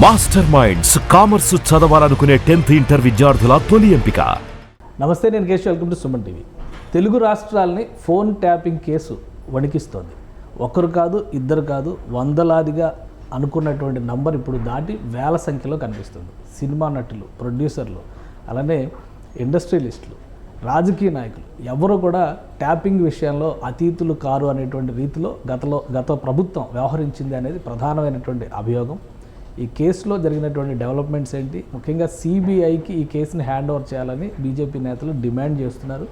Master minds commerce చదవాలనుకునే 10th inter విద్యార్థుల తొలి ఎంపిక. నమస్తే, నేను Keshav. Welcome to Suman TV. Telugu రాష్ట్రాలని ఫోన్ ట్యాపింగ్ కేసు వణికిస్తోంది. ఒకరు కాదు, ఇద్దరు కాదు, వందలాదిగా అనుకున్నటువంటి నంబర్ ఇప్పుడు దాటి వేల సంఖ్యలో కనిపిస్తుంది. సినిమా నటులు, ప్రొడ్యూసర్లు, అలానే ఇండస్ట్రియలిస్టులు, రాజకీయ నాయకులు ఎవరు కూడా ట్యాపింగ్ విషయంలో అతీతులు కారు అనేటువంటి రీతిలో గత ప్రభుత్వం వ్యవహరించింది అనేది ప్రధానమైనటువంటి అభియోగం. ఈ కేసులో జరిగినటువంటి డెవలప్మెంట్స్ ఏంటి, ముఖ్యంగా సిబిఐకి ఈ కేసుని హ్యాండ్ ఓవర్ చేయాలని బీజేపీ నేతలు డిమాండ్ చేస్తున్నారు.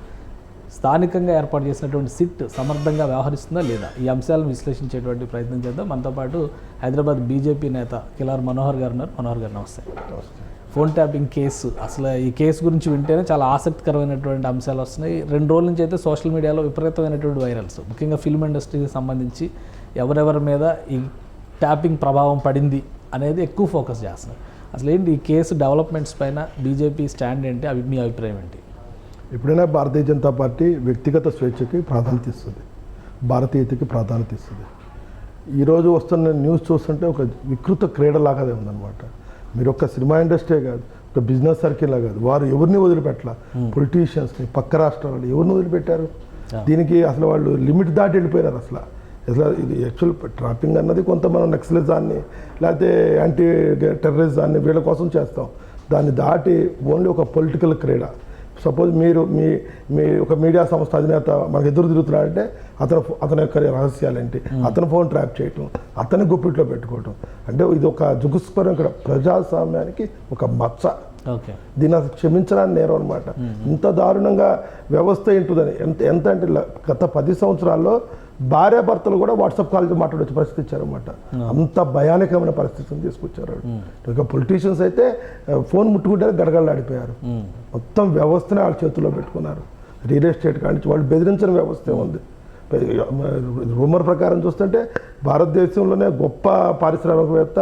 స్థానికంగా ఏర్పాటు చేసినటువంటి సిట్ సమర్థంగా వ్యవహరిస్తుందా లేదా, ఈ అంశాలను విశ్లేషించేటువంటి ప్రయత్నం చేద్దాం. మనతో పాటు హైదరాబాద్ బీజేపీ నేత కిలార్ మనోహర్ గారు ఉన్నారు. మనోహర్ గారు నమస్తే. ఫోన్ ట్యాపింగ్ కేసు, అసలు ఈ కేసు గురించి వింటేనే చాలా ఆసక్తికరమైనటువంటి అంశాలు వస్తున్నాయి. 2 రోజుల నుంచి అయితే సోషల్ మీడియాలో విపరీతమైనటువంటి వైరల్స్, ముఖ్యంగా ఫిల్మ్ ఇండస్ట్రీకి సంబంధించి ఎవరెవరి మీద ఈ ట్యాపింగ్ ప్రభావం పడింది అనేది ఎక్కువ ఫోకస్ చేస్తున్నారు. అసలు ఏంటి ఈ కేసు డెవలప్మెంట్స్ పైన బీజేపీ స్టాండ్ ఏంటి, అవి మీ అభిప్రాయం ఏంటి? ఎప్పుడైనా భారతీయ జనతా పార్టీ వ్యక్తిగత స్వేచ్ఛకి ప్రాధాన్యత ఇస్తుంది, భారతీయతకి ప్రాధాన్యత ఇస్తుంది. ఈరోజు వస్తున్న న్యూస్ చూస్తుంటే ఒక వికృత క్రీడలాగానే ఉందన్నమాట. మీరు ఒక సినిమా ఇండస్ట్రీ కాదు, ఒక బిజినెస్ సర్కిల్లా కాదు, వారు ఎవరిని వదిలిపెట్టలా, పొలిటీషియన్స్ని, పక్క రాష్ట్రాలు ఎవరిని వదిలిపెట్టారు. దీనికి అసలు వాళ్ళు లిమిట్ దాటి వెళ్ళిపోయినారు. అసలు ఇది యాక్చువల్ ట్రాపింగ్ అన్నది కొంత మనం నక్సలిజాన్ని లేకపోతే యాంటీ టెర్రరిజాన్ని వీళ్ళ కోసం చేస్తాం. దాన్ని దాటి ఓన్లీ ఒక పొలిటికల్ క్రీడ. సపోజ్ మీరు మీ ఒక మీడియా సంస్థ అధినేత మనకు ఎదురు తిరుగుతున్నాడంటే అతని యొక్క రహస్యాలు ఏంటి, అతని ఫోన్ ట్రాప్ చేయటం, అతని గుప్పిట్లో పెట్టుకోవటం, అంటే ఇది ఒక జుగుస్పరం ఇక్కడ ప్రజాస్వామ్యానికి ఒక మచ్చ. దీన్ని అసలు క్షమించడానికి నేరం అనమాట. ఇంత దారుణంగా వ్యవస్థ ఏంటుందని ఎంత అంటే గత 10 సంవత్సరాల్లో భార్యాభర్తలు కూడా వాట్సాప్ కాల్తో మాట్లాడొచ్చే పరిస్థితి ఇచ్చారన్నమాట. అంత భయానకమైన పరిస్థితిని తీసుకొచ్చారు. ఇక పొలిటీషియన్స్ అయితే ఫోన్ ముట్టుకుంటే గడగడలాడిపోయారు. మొత్తం వ్యవస్థనే వాళ్ళ చేతుల్లో పెట్టుకున్నారు. రియల్ ఎస్టేట్ కానించి వాళ్ళు బెదిరించిన వ్యవస్థే ఉంది. రూమర్ ప్రకారం చూస్తుంటే భారతదేశంలోనే గొప్ప పారిశ్రామికవేత్త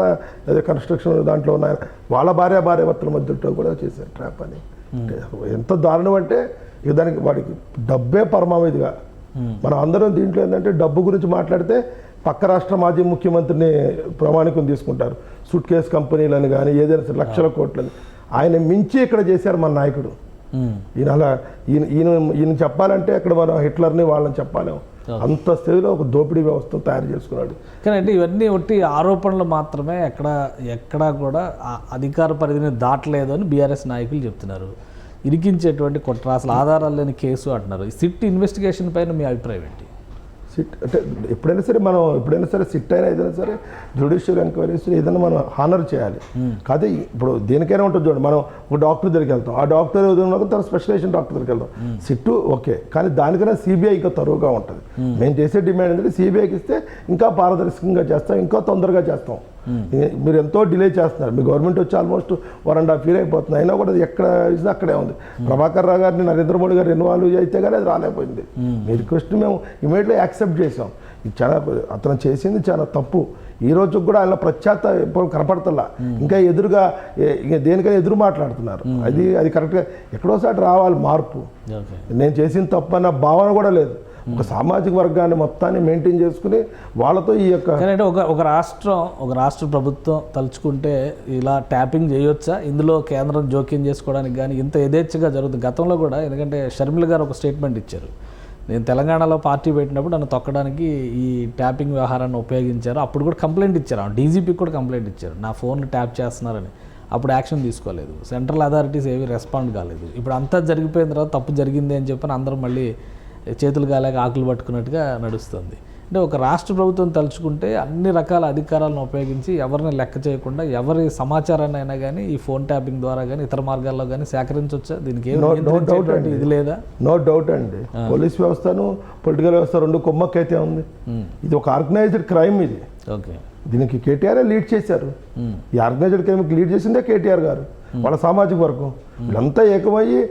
అదే కన్స్ట్రక్షన్ దాంట్లో ఉన్నాయి, వాళ్ళ భార్యాభర్తల మధ్యలో కూడా చేశారు ట్రాప్ అని. ఎంత దారుణం అంటే ఇక దానికి వాడికి డబ్బే పరమావధిగా. మనం అందరం దీంట్లో ఏంటంటే డబ్బు గురించి మాట్లాడితే పక్క రాష్ట్ర మాజీ ముఖ్యమంత్రిని ప్రామాణికం తీసుకుంటారు. సూట్ కేస్ కంపెనీలని కానీ ఏదైనా లక్షల కోట్లని ఆయన మించి ఇక్కడ చేశారు మన నాయకుడు. ఈయన అలా ఈయన చెప్పాలంటే అక్కడ మనం హిట్లర్ని వాళ్ళని చెప్పాలేము. అంత స్థితిలో ఒక దోపిడీ వ్యవస్థను తయారు చేసుకున్నాడు. కానీ అంటే ఇవన్నీ ఒట్టి ఆరోపణలు మాత్రమే, ఎక్కడా కూడా అధికార పరిధిని దాటలేదు అని బీఆర్ఎస్ నాయకులు చెప్తున్నారు. ఇరికించేటువంటి కుట్ర, అసలు ఆధారాలు లేని కేసు అంటున్నారు. ఈ సిట్ ఇన్వెస్టిగేషన్ పైన మీ అభిప్రాయం ఏంటి? సిట్ అంటే ఎప్పుడైనా సరే సిట్ అయినా ఏదైనా సరే జ్యుడిషియల్ ఎంక్వైరీస్ ఏదైనా మనం హానర్ చేయాలి. కాదు ఇప్పుడు దేనికైనా ఉంటుంది చూడండి, మనం ఒక డాక్టర్ దగ్గరికి వెళ్తాం, ఆ డాక్టర్ తన స్పెషలైజేషన్ డాక్టర్ దగ్గరికి వెళ్తాం, సిట్టు ఓకే, కానీ దానికన్నా సిబిఐ ఇంకా తరువుగా ఉంటుంది. మేము చేసే డిమాండ్ ఏంటంటే సిబిఐకి ఇస్తే ఇంకా పారదర్శకంగా చేస్తాం, ఇంకా తొందరగా చేస్తాం. మీరు ఎంతో డిలే చేస్తున్నారు. మీ గవర్నమెంట్ వచ్చి ఆల్మోస్ట్ 1.5 years అయిపోతుంది, అయినా కూడా ఎక్కడ ఇస్తే అక్కడే ఉంది. ప్రభాకర్ రావు గారిని నరేంద్ర మోడీ గారు ఇన్వాల్వ్ అయితే కానీ అది రాలేకపోయింది. మీ రిక్వెస్ట్ మేము ఇమీడియట్లీ యాక్సెప్ట్ చేసాం. ఇది చాలా అతను చేసింది చాలా తప్పు. ఈ రోజు కూడా ఆయన ప్రత్యాత్త కనపడతలా, ఇంకా ఎదురుగా దేనికైనా ఎదురు మాట్లాడుతున్నారు. అది కరెక్ట్గా ఎక్కడోసారి రావాలి మార్పు. నేను చేసిన తప్పు అన్న భావన కూడా లేదు. ఒక సామాజిక వర్గాన్ని మొత్తాన్ని మెయింటైన్ చేసుకుని వాళ్ళతో ఈ యొక్క ఒక రాష్ట్ర ప్రభుత్వం తలుచుకుంటే ఇలా ట్యాపింగ్ చేయొచ్చా? ఇందులో కేంద్రం జోక్యం చేసుకోవడానికి కానీ ఇంత యథేచ్ఛగా జరుగుతుంది. గతంలో కూడా, ఎందుకంటే షర్మిల గారు ఒక స్టేట్మెంట్ ఇచ్చారు, నేను తెలంగాణలో పార్టీ పెట్టినప్పుడు నన్ను తొక్కడానికి ఈ ట్యాపింగ్ వ్యవహారాన్ని ఉపయోగించారు. అప్పుడు కూడా కంప్లైంట్ ఇచ్చారు, డీజీపీకి కూడా కంప్లైంట్ ఇచ్చారు, నా ఫోన్లు ట్యాప్ చేస్తున్నారని. అప్పుడు యాక్షన్ తీసుకోలేదు, సెంట్రల్ అథారిటీస్ ఏవి రెస్పాండ్ కాలేదు. ఇప్పుడు అంతా జరిగిపోయిన తర్వాత తప్పు జరిగింది అని చెప్పని అందరూ మళ్ళీ చేతులు కాలేక ఆకులు పట్టుకున్నట్టుగా నడుస్తుంది. అంటే ఒక రాష్ట్ర ప్రభుత్వం తలుచుకుంటే అన్ని రకాల అధికారాలను ఉపయోగించి ఎవరిని లెక్క చేయకుండా ఎవరి సమాచారాన్ని అయినా కానీ ఈ ఫోన్ ట్యాపింగ్ ద్వారా కానీ ఇతర మార్గాల్లో కానీ సేకరించవచ్చా? దీనికి ఇది లేదా? నో డౌట్ అండి. పోలీస్ వ్యవస్థను పొలిటికల్ వ్యవస్థ రెండు కొమ్మక్కైతే ఉంది. ఇది ఒక ఆర్గనైజ్డ్ క్రైమ్. ఇది ఓకే, దీనికి కేటీఆర్ లీడ్ చేశారు. ఈ ఆర్గనైజ్డ్ క్రైమ్కి లీడ్ చేసిందే కేటీఆర్ గారు, వాళ్ళ సామాజిక వర్గం. వీళ్ళంతా ఏకమయ్యి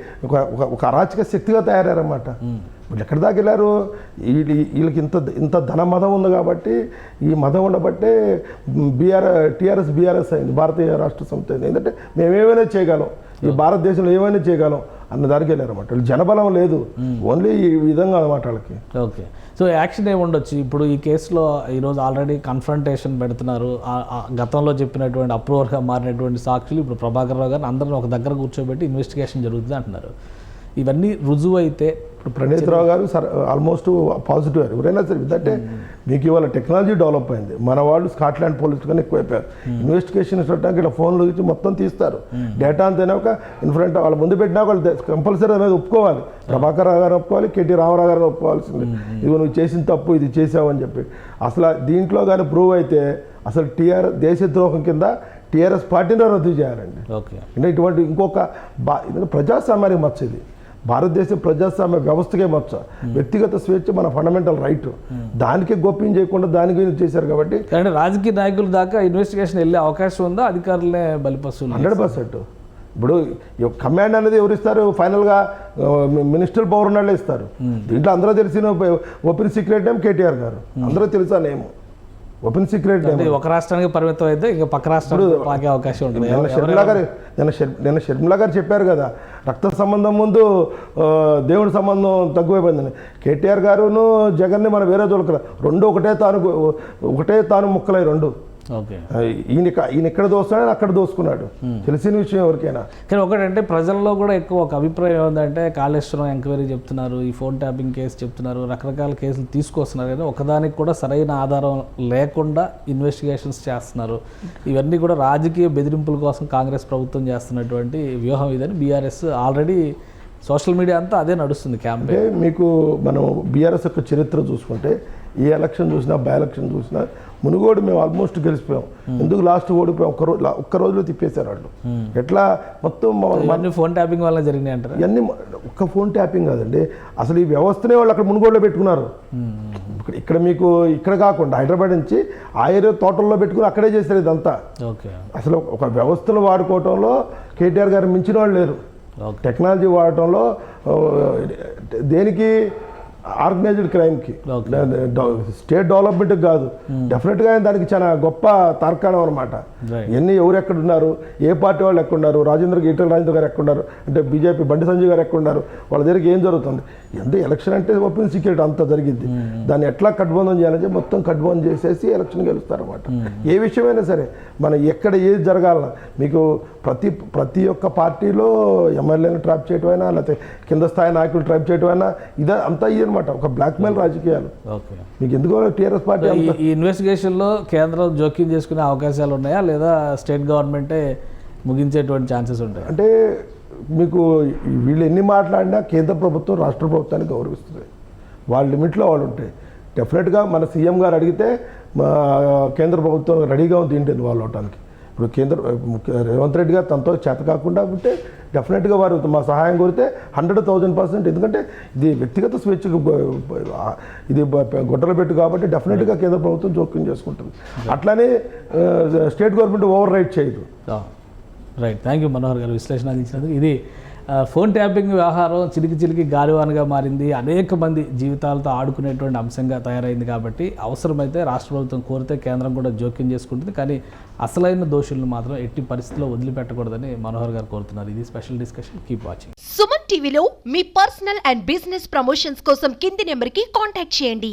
ఒక అరాచక శక్తిగా తయారన్నమాట. వీళ్ళు ఎక్కడి దాకా వెళ్ళారు? వీళ్ళకి ఇంత ధన మదం ఉంది కాబట్టి, ఈ మదం ఉండబట్టే టీఆర్ఎస్ బీఆర్ఎస్ అయింది, భారతీయ రాష్ట్ర సమితి అయింది. ఏంటంటే మేమేమైనా చేయగలం, ఈ భారతదేశంలో ఏమైనా చేయగలం అన్న దానికి వెళ్ళారన్నమాట. జనబలం లేదు, ఓన్లీ ఈ విధంగా అన్నమాట వాళ్ళకి. ఓకే, సో యాక్షన్ ఏముండొచ్చు ఇప్పుడు ఈ కేసులో ఈరోజు ఆల్రెడీ కన్ఫ్రంటేషన్ పెడుతున్నారు. గతంలో చెప్పినటువంటి అప్రూవర్గా మారినటువంటి సాక్షులు ఇప్పుడు ప్రభాకర్ రావు గారిని అందరిని ఒక దగ్గర కూర్చోబెట్టి ఇన్వెస్టిగేషన్ జరుగుతుంది అంటున్నారు. ఇవన్నీ రుజువు అయితే ఇప్పుడు ప్రణీత్ రావు గారు ఆల్మోస్ట్ పాజిటివ్ అయ్యారు. ఎవరైనా సరే ఎందుకంటే మీకు ఇవాళ టెక్నాలజీ డెవలప్ అయింది. మన వాళ్ళు స్కాట్లాండ్ పోలీసులు కానీ ఎక్కువైపోయారు. ఇన్వెస్టిగేషన్ పెట్టడానికి ఇలా ఫోన్లు ఇచ్చి మొత్తం తీస్తారు. డేటా అంతేనా ఒక ఇన్ఫ్రంట్ వాళ్ళ ముందు పెట్టినా వాళ్ళు కంపల్సరీ అనేది ఒప్పుకోవాలి. ప్రభాకర్ రావు గారు ఒప్పుకోవాలి, కేటీ రామారావు గారు ఒప్పుకోవాల్సింది. ఇదిగో నువ్వు చేసిన తప్పు, ఇది చేసావు అని చెప్పి. అసలు దీంట్లో కానీ ప్రూవ్ అయితే అసలు దేశద్రోహం కింద టీఆర్ఎస్ పార్టీని రద్దు చేయాలండి. ఓకే, అంటే ఇటువంటి ఇంకొక ప్రజాస్వామ్యానికి మచ్చ ఇది. భారతదేశ ప్రజాస్వామ్య వ్యవస్థకే మచ్చ. వ్యక్తిగత స్వేచ్ఛ మన ఫండమెంటల్ రైట్. దానికే గోప్యం చేయకుండా దానికి చేశారు కాబట్టి కానీ రాజకీయ నాయకుల దాకా ఇన్వెస్టిగేషన్ వెళ్ళే అవకాశం ఉందా? అధికారులే బలిపశువులు 100%. ఇప్పుడు కమాండ్ అనేది ఎవరు ఇస్తారు? ఫైనల్గా మినిస్టర్ పవర్ ఉన్నాళ్ళే ఇస్తారు. దీంట్లో అందరూ తెలిసిన ఓపెన్ సీక్రెట్ నేమ్ కేటీఆర్ గారు, అందరూ తెలుసా నేమ్ ఓపెన్ సీక్రెట్. ఒక రాష్ట్రానికి పరిమితం అయితే ఇక పక్క రాష్ట్రానికి పాకే అవకాశం ఉంటుంది. నిన్న షర్మిలా గారు చెప్పారు కదా, రక్త సంబంధం ముందు దేవుడి సంబంధం తక్కువైపోయిందని. కేటీఆర్ గారును జగన్ని మనం వేరే చూడకల రెండు ఒకటే తాను ముక్కలై రెండు. ఓకే, ఈయన ఎక్కడ దోస్తున్నాడు అక్కడ దోసుకున్నాడు. తెలిసిన విషయం ఎవరికైనా. కానీ ఒకటంటే ప్రజల్లో కూడా ఎక్కువ ఒక అభిప్రాయం ఏంటంటే కాళేశ్వరం ఎంక్వైరీ చెప్తున్నారు, ఈ ఫోన్ ట్యాపింగ్ కేసు చెప్తున్నారు, రకరకాల కేసులు తీసుకొస్తున్నారు. కానీ ఒకదానికి కూడా సరైన ఆధారం లేకుండా ఇన్వెస్టిగేషన్స్ చేస్తున్నారు. ఇవన్నీ కూడా రాజకీయ బెదిరింపుల కోసం కాంగ్రెస్ ప్రభుత్వం చేస్తున్నటువంటి వ్యూహం ఇదని బీఆర్ఎస్ ఆల్రెడీ సోషల్ మీడియా అంతా అదే నడుస్తుంది క్యాంపెయిన్. మీకు మనం బీఆర్ఎస్ యొక్క చరిత్ర చూసుకుంటే ఏ ఎలక్షన్ చూసినా బై ఎలక్షన్ చూసినా మునుగోడు మేము ఆల్మోస్ట్ గెలిచిపోయాం. ఎందుకు లాస్ట్ ఓడిపోయాం? ఒక్క రోజులో తిప్పేశారు వాళ్ళు. ఎట్లా మొత్తం ఫోన్ ట్యాపింగ్ వల్ల జరిగినాయి అంటారు. ఇవన్నీ ఒక్క ఫోన్ ట్యాపింగ్ కాదండి, అసలు ఈ వ్యవస్థనే వాళ్ళు అక్కడ మునుగోడులో పెట్టుకున్నారు. ఇక్కడ మీకు ఇక్కడ కాకుండా హైదరాబాద్ నుంచి ఆ ఏరియా తోటల్లో పెట్టుకుని అక్కడే చేశారు ఇదంతా. అసలు ఒక వ్యవస్థను వాడుకోవటంలో కేటీఆర్ గారు మించిన వాళ్ళు లేరు. టెక్నాలజీ వాడటంలో దేనికి ఆర్గనైజ్డ్ క్రైమ్కి, స్టేట్ డెవలప్మెంట్కి కాదు, డెఫినెట్గా దానికి చాలా గొప్ప తార్కాణం అనమాట. ఎన్ని ఎవరు ఎక్కడున్నారు, ఏ పార్టీ వాళ్ళు ఎక్కడున్నారు, ఈటల రాజేంద్ర గారు ఎక్కడున్నారు, అంటే బీజేపీ బండి సంజయ్ గారు ఎక్కడున్నారు, వాళ్ళ దగ్గరికి ఏం జరుగుతుంది. ఎంత ఎలక్షన్ అంటే ఓపెన్ సీక్రెట్ అంతా జరిగింది. దాన్ని ఎట్లా కట్బంధం చేయాలంటే మొత్తం కట్బంధం చేసేసి ఎలక్షన్ గెలుస్తారన్నమాట. ఏ విషయమైనా సరే మన ఎక్కడ ఏది జరగాలన్నా మీకు ప్రతి ఒక్క పార్టీలో ఎమ్మెల్యేని ట్రాప్ చేయటమైనా లేకపోతే కింద స్థాయి నాయకులు ట్రాప్ చేయటమైనా అంతా ఇది అనమాట. ఒక బ్లాక్మెయిల్ రాజకీయాలు. మీకు ఎందుకో టీఆర్ఎస్ పార్టీ ఈ ఇన్వెస్టిగేషన్లో కేంద్రం జోక్యం చేసుకునే అవకాశాలు ఉన్నాయా లేదా స్టేట్ గవర్నమెంటే ముగించేటువంటి ఛాన్సెస్ ఉంటాయి? అంటే మీకు వీళ్ళు ఎన్ని మాట్లాడినా కేంద్ర ప్రభుత్వం రాష్ట్ర ప్రభుత్వాన్ని గౌరవిస్తుంది. వాళ్ళ లిమిట్లో వాళ్ళు ఉంటాయి. డెఫినెట్గా మన సీఎం గారు అడిగితే కేంద్ర ప్రభుత్వం రెడీగా ఉంది దీంట్లో ఇన్వాల్వ్ అవడానికి. ఇప్పుడు రేవంత్ రెడ్డి గారు తనతో చేత కాకుండా ఉంటే డెఫినెట్గా వారు మా సహాయం కోరితే 100,000%. ఎందుకంటే ఇది వ్యక్తిగత స్వేచ్ఛకు ఇది గొడ్డలు పెట్టు కాబట్టి డెఫినెట్గా కేంద్ర ప్రభుత్వం జోక్యం చేసుకుంటుంది. అట్లానే స్టేట్ గవర్నమెంట్ ఓవర్ రైట్ చేయదు. రైట్, థ్యాంక్ యూ మనోహర్ గారు విశ్లేషణ అందించినందుకు. ఇది ఫోన్ ట్యాపింగ్ వ్యవహారం చిలికి గాలివానగా మారింది. అనేక మంది జీవితాలతో ఆడుకునేటువంటి అంశంగా తయారైంది. కాబట్టి అవసరమైతే రాష్ట్ర ప్రభుత్వం కోరితే కేంద్రం కూడా జోక్యం చేసుకుంటుంది. కానీ అసలైన దోషులను మాత్రం ఎట్టి పరిస్థితుల్లో వదిలిపెట్టకూడదని మనోహర్ గారు కోరుతున్నారు. ఇది special discussion. Keep watching. Suman టీవీలో మీ పర్సనల్ అండ్ బిజినెస్ ప్రమోషన్స్ కోసం కింది నెంబర్కి కాంటాక్ట్ చేయండి.